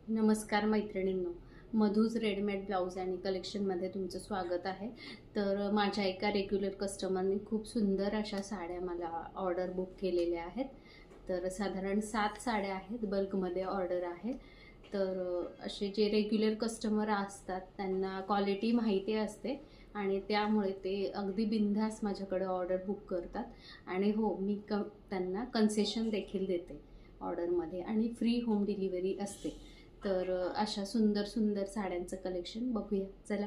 नमस्कार मैत्रिणींनो, मधूज readymade blouse आणि कलेक्शनमध्ये तुमचं स्वागत आहे. तर माझ्या एका रेग्युलर कस्टमरने खूप सुंदर अशा साड्या मला ऑर्डर बुक केलेल्या आहेत. तर साधारण 7 साड्या आहेत, बल्कमध्ये ऑर्डर आहे. तर असे जे रेग्युलर कस्टमर असतात त्यांना क्वालिटी माहिती असते आणि त्यामुळे ते अगदी बिनधास्त माझ्याकडे ऑर्डर बुक करतात. आणि हो, मी त्यांना कन्सेशन देखील देते ऑर्डरमध्ये आणि फ्री होम डिलिव्हरी असते. तर अशा सुंदर सुंदर साड्यांचं कलेक्शन बघूया चला.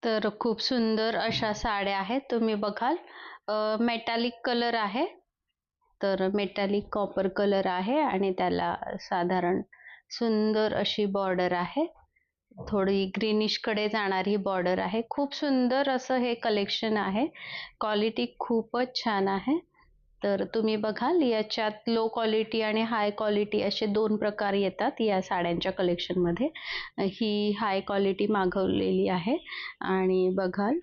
तर खूप सुंदर अशा साड्या आहेत, तुम्ही बघाल. मेटॅलिक कलर आहे. तर मेटॅलिक कॉपर कलर आहे आणि त्याला साधारण सुंदर अशी बॉर्डर आहे. थोडी ग्रीनिश कडे जाणारी बॉर्डर आहे. खूप सुंदर असं हे कलेक्शन आहे. क्वालिटी खूपच छान आहे. तर तुम्ही बघाल, याच्यात लो क्वालिटी आणि हाय क्वालिटी असे 2 प्रकार येतात या साड्यांच्या कलेक्शनमध्ये. ही हाय क्वालिटी मागवलेली आहे आणि बघाल,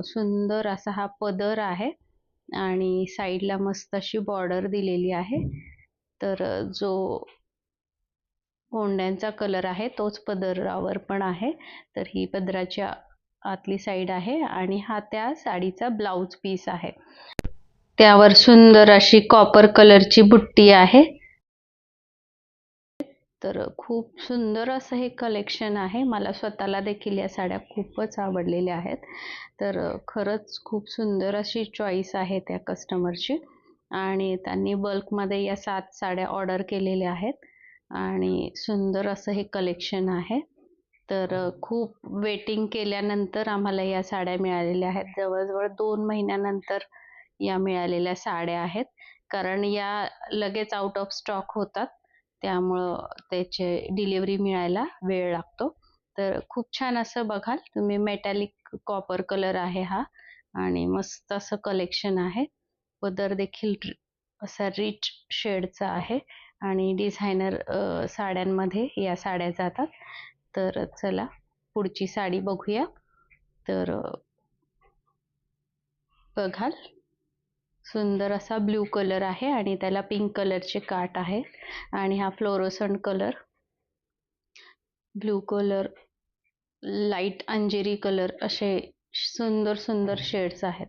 सुंदर असा हा पदर आहे आणि साईडला मस्त अशी बॉर्डर दिलेली आहे. तर जो गोंड्यांचा कलर आहे तोच पदरावर पण आहे. तर ही पदराची आतली साईड आहे आणि हा त्या साडीचा ब्लाऊज पीस आहे. त्यावर सुंदर अशी कॉपर कलरची बुट्टी आहे. तर खूप सुंदर असं हे कलेक्शन आहे. मला स्वतःला देखील या साड्या खूपच आवडलेल्या आहेत. तर खरंच खूप सुंदर अशी चॉईस आहे त्या कस्टमरची आणि त्यांनी बल्कमध्ये या 7 साड्या ऑर्डर केलेल्या आहेत आणि सुंदर असं हे कलेक्शन आहे. तर खूप वेटिंग केल्यानंतर आम्हाला या साड्या मिळालेल्या आहेत. जवळजवळ 2 महिन्यानंतर या मिळालेल्या साड्या आहेत. कारण या लगेच आउट ऑफ स्टॉक होतात, त्यामुळं त्याचे डिलिव्हरी मिळायला वेळ लागतो. तर खूप छान असं बघाल तुम्ही, मेटॅलिक कॉपर कलर आहे हा आणि मस्त असं कलेक्शन आहे. पदर देखील असा रिच शेडचा आहे आणि डिझायनर साड्यांमध्ये या साड्या जातात. तर चला पुढची साडी बघूया. तर बघाल, सुंदर असा ब्ल्यू कलर आहे आणि त्याला पिंक कलरचे काठ आहे आणि हा fluorescent colour, blue colour, light अंजेरी कलर असे सुंदर सुंदर शेड्स आहेत.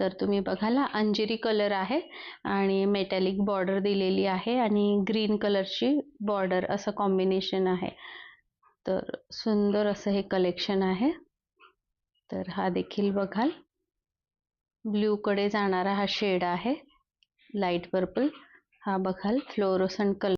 तर तुम्ही बघाल, हा अंजेरी कलर आहे आणि मेटॅलिक बॉर्डर दिलेली आहे आणि ग्रीन कलरची बॉर्डर असं कॉम्बिनेशन आहे. तर सुंदर असं हे कलेक्शन आहे. तर हा देखील बघाल, ब्ल्यू कडे जाणारा हा शेड आहे, लाईट पर्पल. हा बघाल फ्लोरोसंट कलर